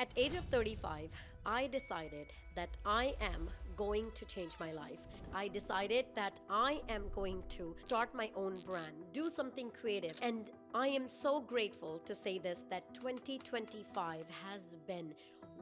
At age of 35, I decided that I am going to change my life. I decided that I am going to start my own brand, do something creative. And I am so grateful to say this, that 2025 has been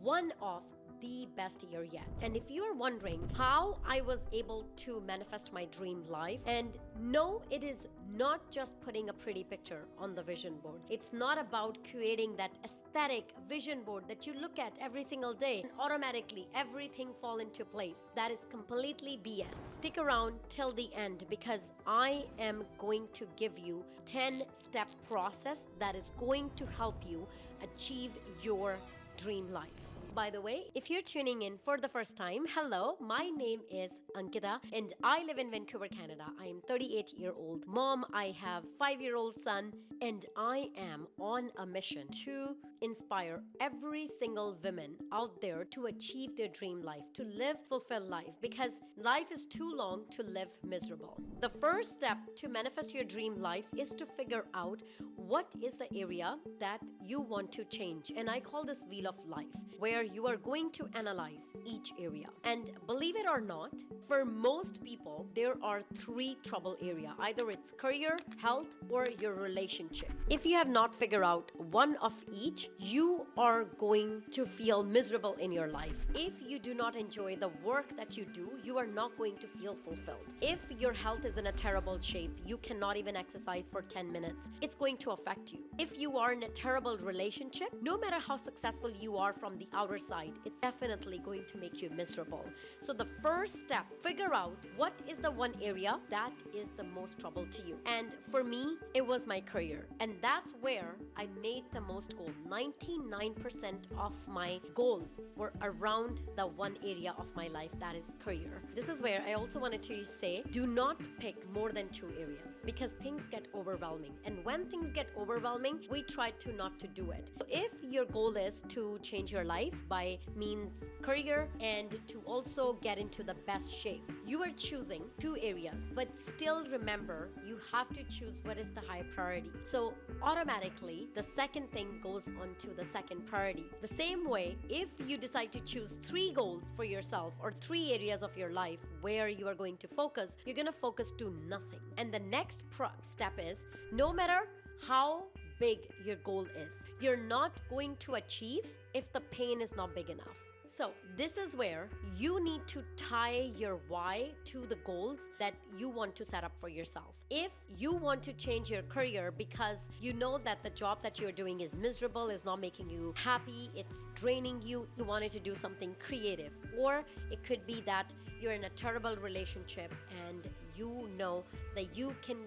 one of the best year yet. And if you are wondering how I was able to manifest my dream life, and no, it is not just putting a pretty picture on the vision board. It's not about creating that aesthetic vision board that you look at every single day and automatically everything fall into place. That is completely BS. Stick around till the end, because I am going to give you 10-step process that is going to help you achieve your dream life. By the way, if you're tuning in for the first time, hello, my name is Ankita and I live in Vancouver, Canada. I am 38-year-old mom. I have 5-year-old son, and I am on a mission to inspire every single woman out there to achieve their dream life, to live fulfilled life, because life is too long to live miserable. The first step to manifest your dream life is to figure out what is the area that you want to change. And I call this wheel of life, where you are going to analyze each area. And believe it or not, for most people, there are 3 trouble areas. Either it's career, health, or your relationship. If you have not figured out one of each, you are going to feel miserable in your life. If you do not enjoy the work that you do, you are not going to feel fulfilled. If your health is in a terrible shape, you cannot even exercise for 10 minutes, it's going to affect you. If you are in a terrible relationship, no matter how successful you are from the outer side, it's definitely going to make you miserable. So the first step, figure out what is the one area that is the most trouble to you. And for me, it was my career. And that's where I made the most goal. 99% of my goals were around the one area of my life, that is career. This is where I also wanted to say, do not pick more than 2 areas, because things get overwhelming. And when things get overwhelming, we try to not to do it. So if your goal is to change your life by means career and to also get into the best shape, you are choosing 2 areas, but still remember, you have to choose what is the high priority. So automatically the second thing goes on to the second priority. The same way, if you decide to choose 3 goals for yourself or 3 areas of your life where you are going to focus, you're going to focus to nothing. And the next step is, no matter how big your goal is, you're not going to achieve if the pain is not big enough. So this is where you need to tie your why to the goals that you want to set up for yourself. If you want to change your career because you know that the job that you're doing is miserable, is not making you happy, it's draining you, you wanted to do something creative. Or it could be that you're in a terrible relationship and you know that you can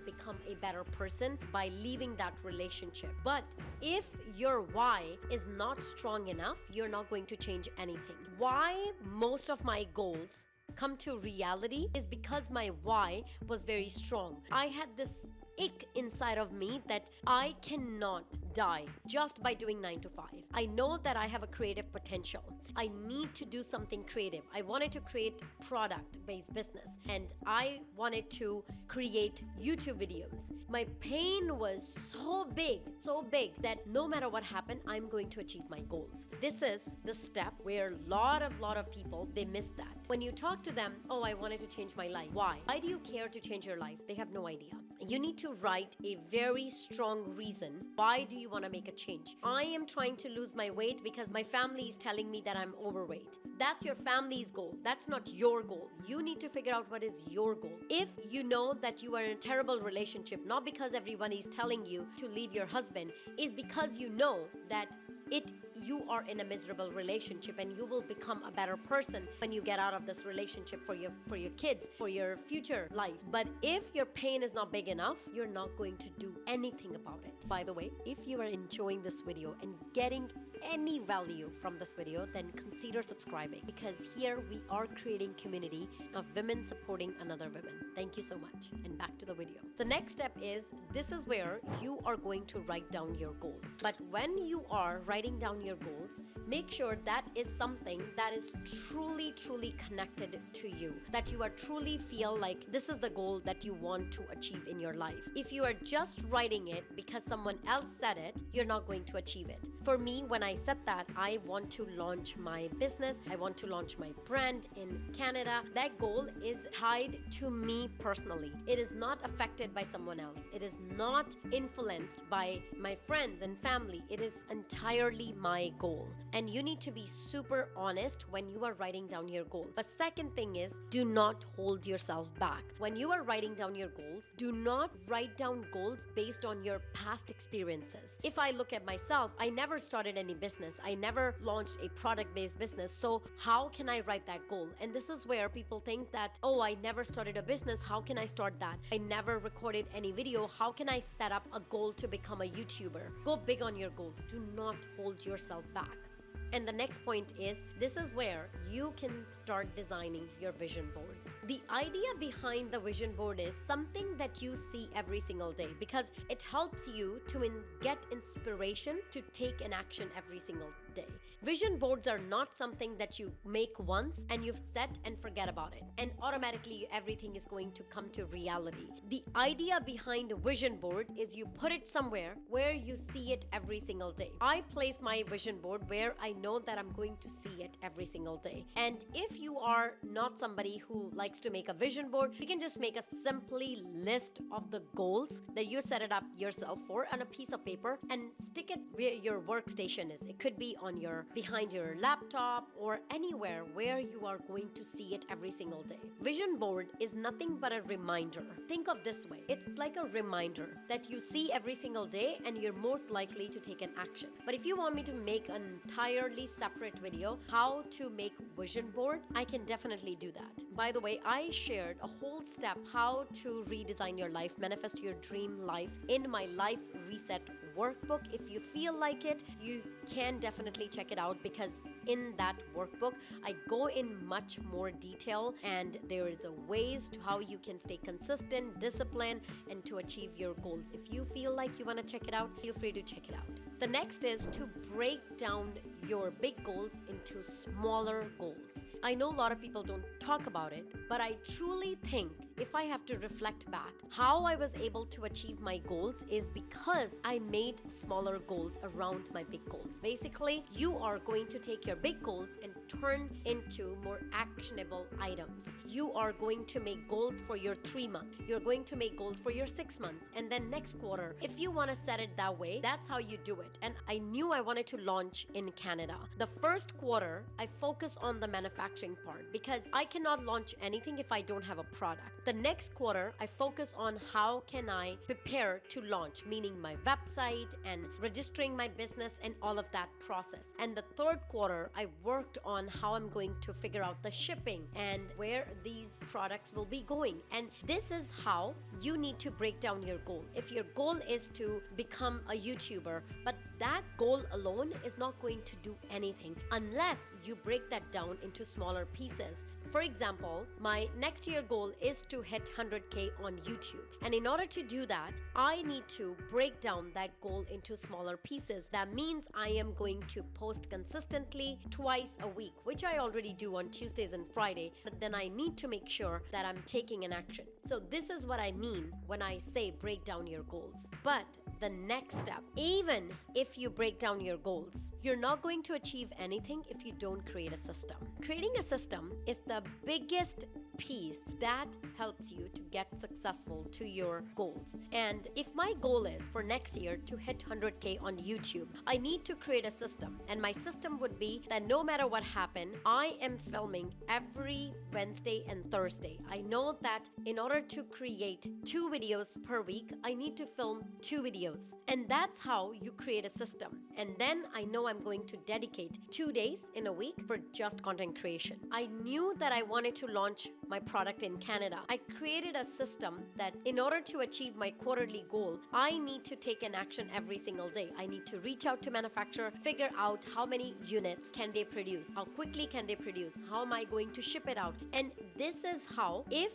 become a better person by leaving that relationship. But if your why is not strong enough, you're not going to change anything. Why most of my goals come to reality is because my why was very strong. I had this ick inside of me that I cannot die just by doing 9 to 5. I know that I have a creative potential. I need to do something creative. I wanted to create product-based business, and I wanted to create YouTube videos. My pain was so big that no matter what happened, I'm going to achieve my goals. This is the step where a lot of people, they miss that. When you talk to them, oh, I wanted to change my life. Why? Why do you care to change your life? They have no idea. You need to write a very strong reason. Why do you want to make a change? I am trying to lose my weight because my family is telling me that I'm overweight. That's your family's goal. That's not your goal. You need to figure out what is your goal. If you know that you are in a terrible relationship, not because everyone is telling you to leave your husband, is because you know that you are in a miserable relationship, and you will become a better person when you get out of this relationship for your kids, for your future life. But if your pain is not big enough, you're not going to do anything about it. By the way, if you are enjoying this video and getting any value from this video, then consider subscribing, because here we are creating community of women supporting another woman. Thank you so much, and back to the video. The next step is, this is where you are going to write down your goals. But when you are writing down your goals, make sure that is something that is truly connected to you, that you are truly feel like this is the goal that you want to achieve in your life. If you are just writing it because someone else said it, you're not going to achieve it. For me, when I said that I want to launch my business, I want to launch my brand in Canada, that goal is tied to me personally. It is not affected by someone else. It is not influenced by my friends and family. It is entirely my goal. And you need to be super honest when you are writing down your goal. But second thing is, do not hold yourself back. When you are writing down your goals, do not write down goals based on your past experiences. If I look at myself, I never started any business. I never launched a product-based business. So how can I write that goal? And this is where people think that, oh, I never started a business. How can I start that? I never recorded any video. How can I set up a goal to become a YouTuber? Go big on your goals. Do not hold yourself back. And the next point is, this is where you can start designing your vision boards. The idea behind the vision board is something that you see every single day, because it helps you to get inspiration to take an action every single day. Vision boards are not something that you make once and you've set and forget about it, and automatically everything is going to come to reality. The idea behind a vision board is you put it somewhere where you see it every single day. I place my vision board where I know that I'm going to see it every single day. And if you are not somebody who likes to make a vision board, you can just make a simply list of the goals that you set it up yourself for on a piece of paper and stick it where your workstation is. It could be on behind your laptop or anywhere where you are going to see it every single day. Vision board is nothing but a reminder. Think of this way. It's like a reminder that you see every single day and you're most likely to take an action. But if you want me to make an entirely separate video, how to make vision board, I can definitely do that. By the way, I shared a whole step how to redesign your life, manifest your dream life in my Life Reset Workbook. If you feel like it, you can definitely check it out, because in that workbook, I go in much more detail and there is a ways to how you can stay consistent, disciplined, and to achieve your goals. If you feel like you want to check it out, feel free to check it out. The next is to break down your big goals into smaller goals. I know a lot of people don't talk about it, but I truly think if I have to reflect back, how I was able to achieve my goals is because I made smaller goals around my big goals. Basically, you are going to take your big goals and turn into more actionable items. You are going to make goals for your 3 months. You're going to make goals for your 6 months, and then next quarter. If you want to set it that way, that's how you do it. And I knew I wanted to launch in Canada. The first quarter, I focus on the manufacturing part because I cannot launch anything if I don't have a product. The next quarter, I focus on how can I prepare to launch, meaning my website and registering my business and all of that process. And the third quarter, I worked on how I'm going to figure out the shipping and where these products will be going. And this is how you need to break down your goal. If your goal is to become a YouTuber, but that goal alone is not going to do anything unless you break that down into smaller pieces. For example, my next year goal is to hit 100K on YouTube. And in order to do that, I need to break down that goal into smaller pieces. That means I am going to post consistently twice a week, which I already do on Tuesdays and Friday, but then I need to make sure that I'm taking an action. So this is what I mean when I say break down your goals. But the next step, even if you break down your goals, you're not going to achieve anything if you don't create a system. Creating a system is the biggest piece that helps you to get successful to your goals. And if my goal is for next year to hit 100K on YouTube, I need to create a system. And my system would be that no matter what happens, I am filming every Wednesday and Thursday. I know that in order to create 2 videos per week, I need to film 2 videos. And that's how you create a system. And then I know I'm going to dedicate 2 days in a week for just content creation. I knew that I wanted to launch my product in Canada. I created a system that in order to achieve my quarterly goal, I need to take an action every single day. I need to reach out to manufacturer, figure out how many units can they produce, how quickly can they produce, how am I going to ship it out. And this is how, if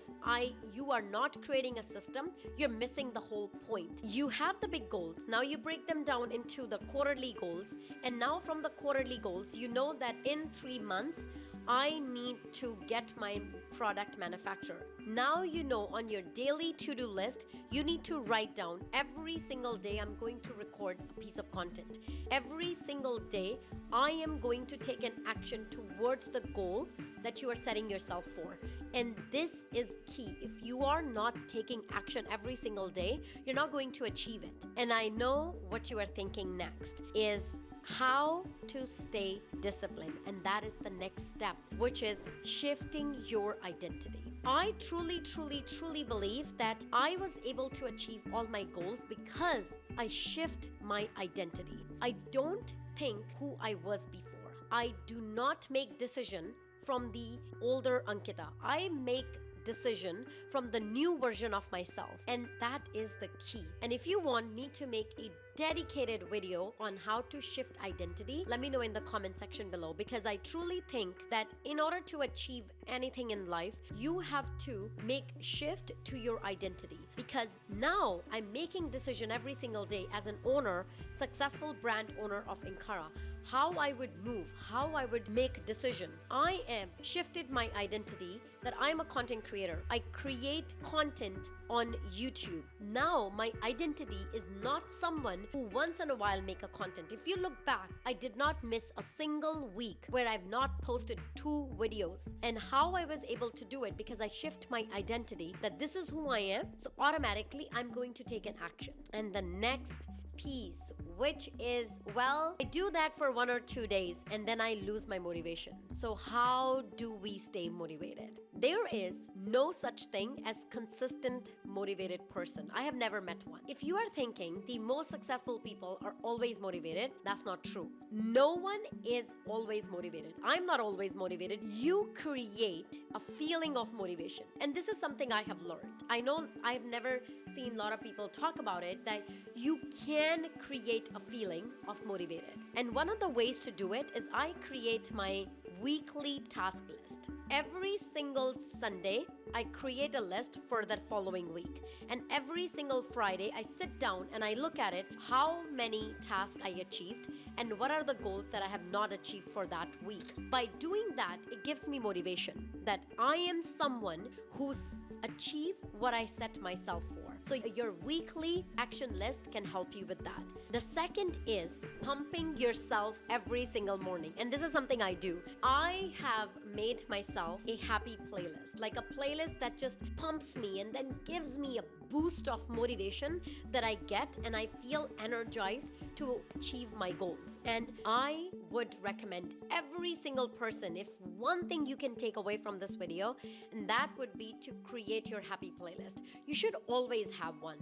you are not creating a system, you're missing the whole point. You have the big goals. Now you break them down into the quarterly goals. And now from the quarterly goals, you know that in 3 months, I need to get my product product manufacturer. Now you know on your daily to-do list, you need to write down every single day I'm going to record a piece of content. Every single day, I am going to take an action towards the goal that you are setting yourself for. And this is key. If you are not taking action every single day, you're not going to achieve it. And I know what you are thinking next is how to stay disciplined. And that is the next step, which is shifting your identity. I truly believe that I was able to achieve all my goals because I shift my identity. I don't think who I was before. I do not make decision from the older Ankita. I make decision from the new version of myself, and that is the key. And if you want me to make a dedicated video on how to shift identity, let me know in the comment section below, because I truly think that in order to achieve anything in life, you have to make shift to your identity. Because now I'm making decision every single day as an owner, successful brand owner of Ankara, how I would move, how I would make decision. I am shifted my identity that I'm a content creator. I create content on YouTube. Now my identity is not someone who once in a while make a content. If you look back, I did not miss a single week where I've not posted 2 videos. And how I was able to do it, because I shift my identity that this is who I am, so automatically I'm going to take an action. And the next piece, which is, well, I do that for 1 or 2 days and then I lose my motivation. So how do we stay motivated? There is no such thing as consistent motivated person. I have never met one. If you are thinking the most successful people are always motivated, that's not true. No one is always motivated. I'm not always motivated. You create a feeling of motivation. And this is something I have learned. I know I've never seen a lot of people talk about it, that you can create a feeling of motivated. And one of the ways to do it is I create my weekly task list. Every single Sunday, I create a list for that following week. And every single Friday, I sit down and I look at it, how many tasks I achieved and what are the goals that I have not achieved for that week. By doing that, it gives me motivation that I am someone who's achieved what I set myself for. So your weekly action list can help you with that. The second is pumping yourself every single morning. And this is something I do. I have made myself a happy playlist, like a playlist that just pumps me and then gives me a boost of motivation that I get, and I feel energized to achieve my goals. And I would recommend every single person, if one thing you can take away from this video, and that would be to create your happy playlist. You should always have one.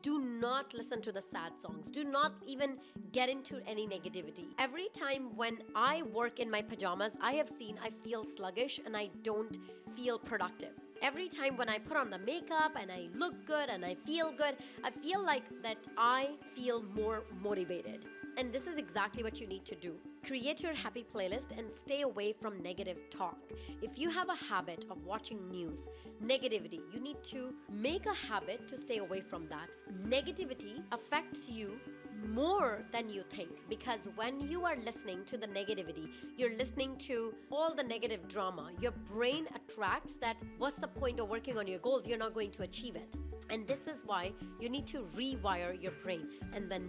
Do not listen to the sad songs. Do not even get into any negativity. Every time when I work in my pajamas, I have seen I feel sluggish and I don't feel productive. Every time when I put on the makeup and I look good and I feel good, I feel like that I feel more motivated. And this is exactly what you need to do. Create your happy playlist and stay away from negative talk. If you have a habit of watching news, negativity, you need to make a habit to stay away from that. Negativity affects you more than you think, because when you are listening to the negativity, you're listening to all the negative drama. Your brain attracts that. What's the point of working on your goals? You're not going to achieve it. And this is why you need to rewire your brain. And the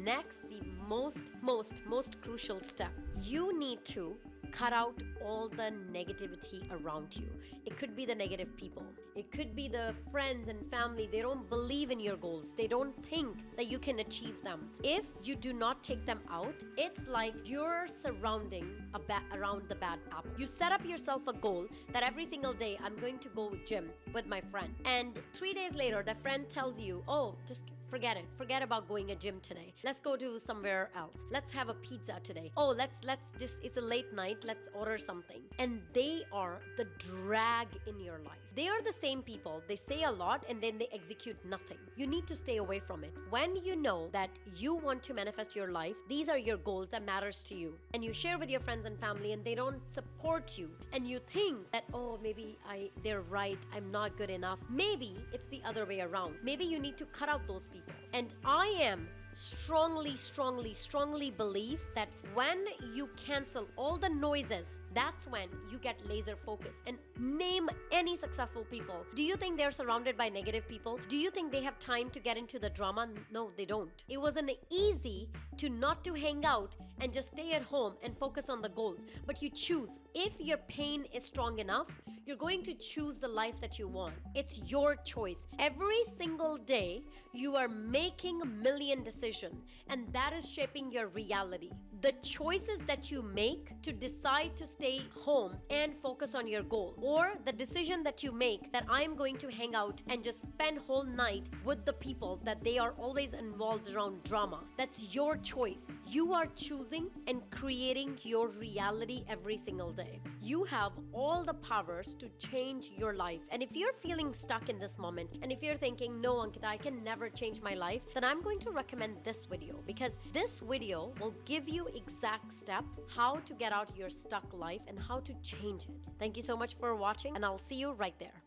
most crucial step, you need to cut out all the negativity around you. It could be the negative people. It could be the friends and family. They don't believe in your goals. They don't think that you can achieve them. If you do not take them out, it's like you're surrounding around the bad apple. You set up yourself a goal that every single day I'm going to go gym with my friend. And 3 days later, the friend tells you, oh, just forget it. Forget about going to gym today. Let's go to somewhere else. Let's have a pizza today. Oh, let's just, it's a late night. Let's order something. And they are the drag in your life. They are the same people. They say a lot and then they execute nothing. You need to stay away from it. When you know that you want to manifest your life, these are your goals that matters to you. And you share with your friends and family and they don't support you. And you think that, oh, maybe they're right. I'm not good enough. Maybe it's the other way around. Maybe you need to cut out those people. And I am strongly believe that when you cancel all the noises, that's when you get laser focused. And name any successful people. Do you think they're surrounded by negative people? Do you think they have time to get into the drama? No, they don't. It wasn't easy to not to hang out and just stay at home and focus on the goals. But you choose. If your pain is strong enough, you're going to choose the life that you want. It's your choice. Every single day, you are making a million decisions, and that is shaping your reality. The choices that you make to decide to stay home and focus on your goal, or the decision that you make that I'm going to hang out and just spend whole night with the people that they are always involved around drama. That's your choice. You are choosing and creating your reality every single day. You have all the powers to change your life. And if you're feeling stuck in this moment, and if you're thinking, no, Ankita, I can never change my life, then I'm going to recommend this video, because this video will give you exact steps how to get out of your stuck life and how to change it. Thank you so much for watching, and I'll see you right there.